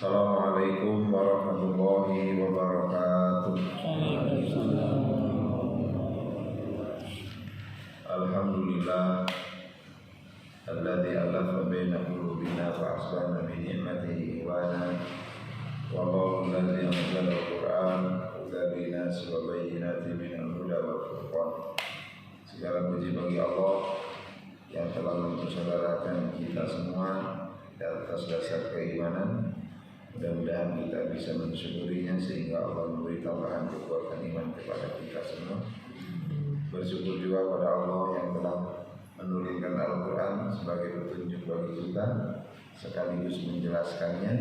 Assalamualaikum warahmatullahi wabarakatuh. Alhamdulillah alladzi alafa baina qulubina fa asbahna bi ni'matihi ikhwana wallahu alladzi anzala al-Qur'an hudan lin-nasi wa bayyinatin minal huda wal furqan. Segala puji bagi Allah yang telah mempersaudarakan kita semua di atas dasar keimanan. Mudah-mudahan kita bisa mensyukurinya sehingga Allah memberi tambahan kekuatan iman kepada kita semua. Bersyukur juga kepada Allah yang telah menurunkan Al-Quran sebagai petunjuk bagi kita, sekaligus menjelaskannya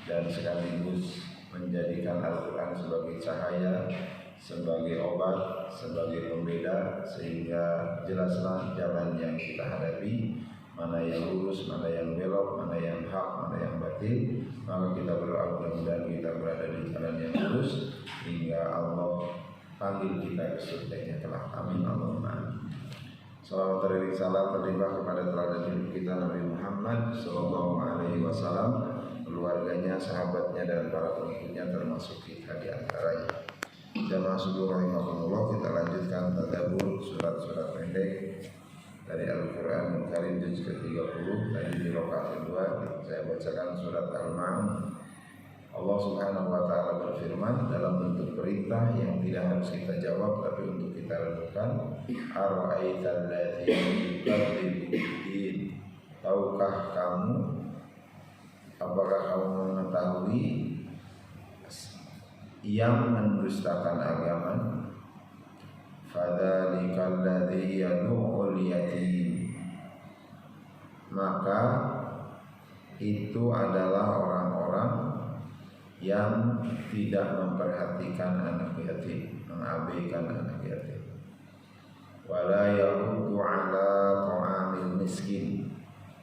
dan sekaligus menjadikan Al-Quran sebagai cahaya, sebagai obat, sebagai pembeda, sehingga jelaslah jalan yang kita hadapi, mana yang lurus, mana yang belok, mana yang hak, mana yang batil. Maka kita berdoa mudah-mudahan kita berada di jalan yang lurus hingga Allah panggil kita ke surganya kelak. Amin Allahumma amin. Salawat dan salam terlimpah kepada teladan hidup kita Nabi Muhammad sallallahu alaihi wasallam, keluarganya, sahabatnya dan para pengikutnya termasuk kita di antaranya. Jamaah subuh rahimakumullah, kita lanjutkan tadabbur surat-surat pendek dari Al-Quran Al-Karim juz ke-30. Tadi di rakaat kedua saya bacakan surat Al-Ma'un. Allah Subhanahu wa taala berfirman dalam bentuk perintah yang tidak harus kita jawab tapi untuk kita renungkan. Ara'aital ladzi yukadzibu biddin. Tahukah kamu, apakah kamu mengetahui yang mendustakan agama? Fadzalikal ladzi yad'ul yatim. Maka itu adalah orang-orang yang tidak memperhatikan anak yatim, mengabaikan anak yatim. Wala yahuddu ala ta'amil miskin,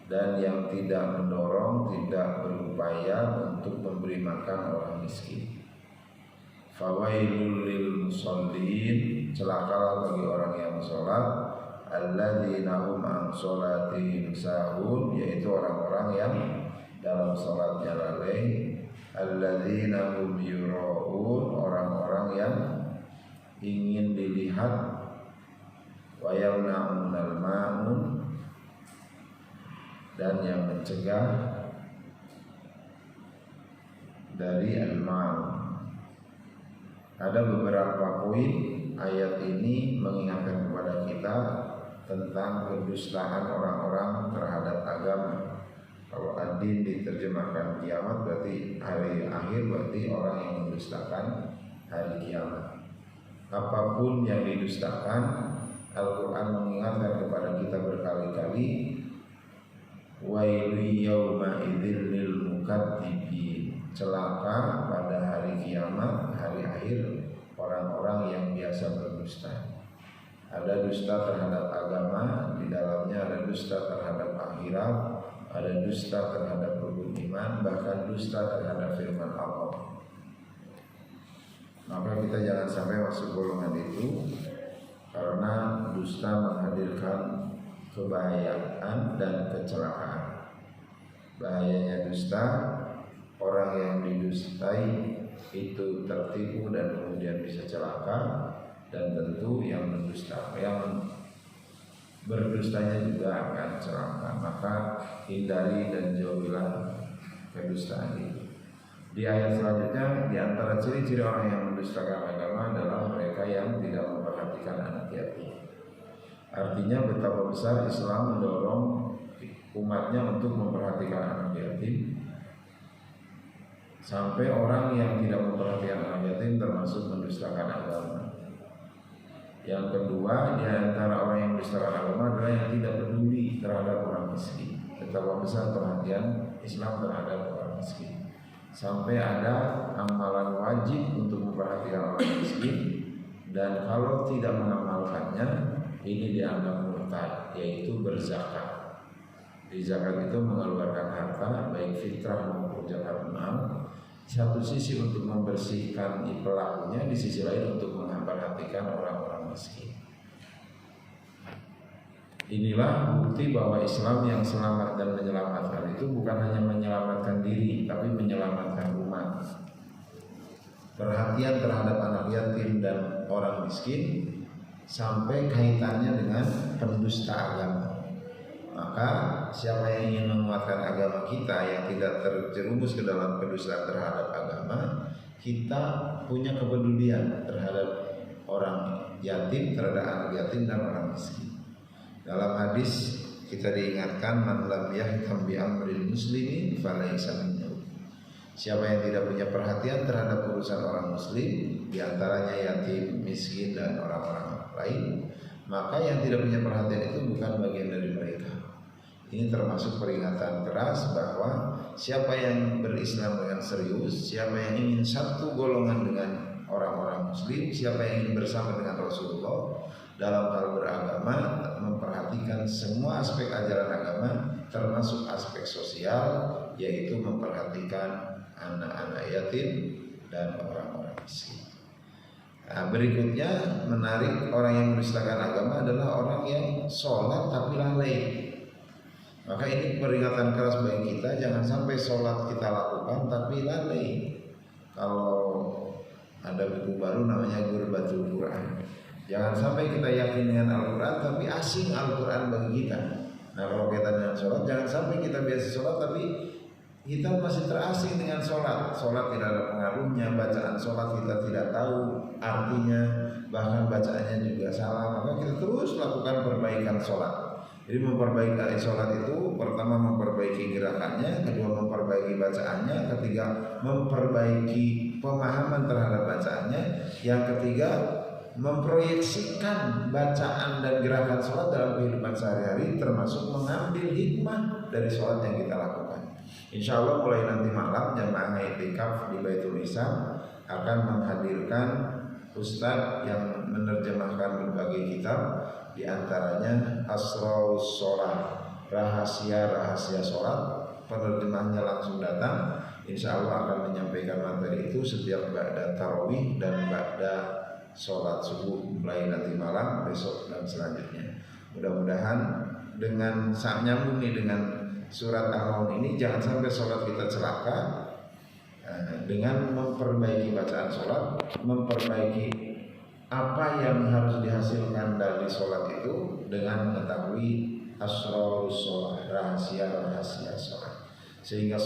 dan yang tidak mendorong, tidak berupaya untuk memberi makan orang miskin. Fawailul lil musallin, celakalah bagi orang yang sholat. Alladzina hum an sholatihim sahun, yaitu orang-orang yang dalam sholatnya lalai. Alladzina hum yura'un, orang-orang yang ingin dilihat. Wa yamna'unal ma'un, dan yang mencegah dari al-ma'un. Ada beberapa poin ayat ini mengingatkan kepada kita tentang kedustaan orang-orang terhadap agama. Kalau ad-din diterjemahkan kiamat berarti hari akhir, berarti orang yang mendustakan hari kiamat. Apapun yang didustakan, Al-Quran mengingatkan kepada kita berkali-kali, wailu yawma idzil lil mukadzibin. Celaka pada hari kiamat, hari akhir, orang-orang yang biasa berdusta. Ada dusta terhadap agama, di dalamnya ada dusta terhadap akhirat, ada dusta terhadap rukun iman, bahkan dusta terhadap firman Allah. Maka kita jangan sampai masuk golongan itu, karena dusta menghadirkan kebahayaan dan kecelakaan. Bahayanya dusta, orang yang didustai itu tertipu dan kemudian bisa celaka, dan tentu yang mendusta, yang berdustanya juga akan celaka. Maka hindari dan jauhilah kedustaan itu. Di ayat selanjutnya, di antara ciri-ciri orang yang mendustakan agama adalah mereka yang tidak memperhatikan anak yatim. Artinya betapa besar Islam mendorong umatnya untuk memperhatikan anak yatim, sampai orang yang tidak memperhatikan anak yatim termasuk mendustakan agama. Yang kedua, di antara orang yang mendustakan agama adalah yang tidak peduli terhadap orang miskin. Betapa besar perhatian Islam terhadap orang miskin, sampai ada amalan wajib untuk memperhatikan orang miskin, dan kalau tidak mengamalkannya ini dianggap murtad, yaitu berzakat. Di zakat itu mengeluarkan harta, baik fitrah maupun zakat mal. Satu sisi untuk membersihkan pelakunya, di sisi lain untuk memperhatikan orang-orang miskin. Inilah bukti bahwa Islam yang selamat dan menyelamatkan itu bukan hanya menyelamatkan diri, tapi menyelamatkan umat. Perhatian terhadap anak yatim dan orang miskin sampai kaitannya dengan pendusta agama. Maka siapa yang ingin menguatkan agama kita yang tidak terjerumus ke dalam pendusta terhadap agama, kita punya kepedulian terhadap orang yatim, terhadap anak yatim dan orang miskin. Dalam hadis kita diingatkan, man lam yahtam bi amril muslimin falaysa minhu. Siapa yang tidak punya perhatian terhadap urusan orang muslim, diantaranya yatim, miskin dan orang-orang lain, maka yang tidak punya perhatian itu bukan bagian dari mereka. Ini termasuk peringatan keras bahwa siapa yang berislam dengan serius, siapa yang ingin satu golongan dengan orang-orang muslim, siapa yang ingin bersama dengan Rasulullah dalam hal beragama, memperhatikan semua aspek ajaran agama, termasuk aspek sosial, yaitu memperhatikan anak-anak yatim dan orang-orang miskin. Nah, berikutnya menarik, orang yang menistakan agama adalah orang yang sholat tapi lalai. Maka ini peringatan keras bagi kita, jangan sampai sholat kita lakukan tapi lalai. Kalau ada buku baru namanya Gurbatul Quran, jangan sampai kita yakin dengan Al-Quran tapi asing Al-Quran bagi kita. Nah, kalau kita dengan sholat, jangan sampai kita biasa sholat tapi kita masih terasing dengan sholat. Sholat tidak ada pengaruhnya, bacaan sholat kita tidak tahu artinya, bahkan bacaannya juga salah. Maka kita terus lakukan perbaikan sholat. Jadi memperbaiki sholat itu, pertama memperbaiki gerakannya, kedua memperbaiki bacaannya, ketiga memperbaiki pemahaman terhadap bacaannya, yang ketiga memproyeksikan bacaan dan gerakan sholat dalam kehidupan sehari-hari, termasuk mengambil hikmah dari sholat yang kita lakukan. Insya Allah mulai nanti malam jamaah i'tikaf di Baitul Isam akan menghadirkan ustadz yang menerjemahkan berbagai kitab, di antaranya Asrarus Sholat, rahasia-rahasia sholat. Penerjemahnya langsung datang, insya Allah akan menyampaikan materi itu setiap ba'da tarawih dan ba'da sholat subuh, mulai nanti malam, besok dan selanjutnya. Mudah-mudahan dengan nyambung nih dengan surat Al-Maun ini, jangan sampai sholat kita celaka. Dengan memperbaiki bacaan sholat, memperbaiki apa yang harus dihasilkan dari sholat itu dengan mengetahui asrarus sholat, rahasia-rahasia sholat, sehingga